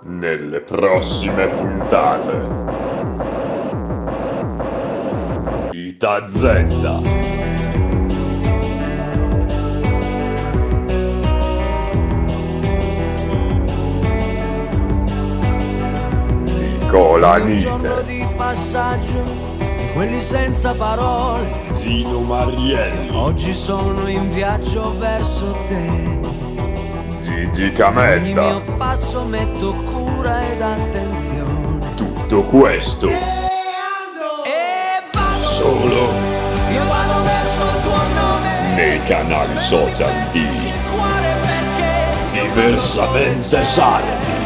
nelle prossime puntate. Itazenda. Nicolanite. Giorno di passaggio di quelli senza parole. Zino Marielli. Oggi sono in viaggio verso te. Gigi Ogni Cametta. mio passo metto cura ed attenzione. Tutto questo E vado, solo io vado verso il tuo nome. nei canali social di Il cuore perché Diversamente Sardi.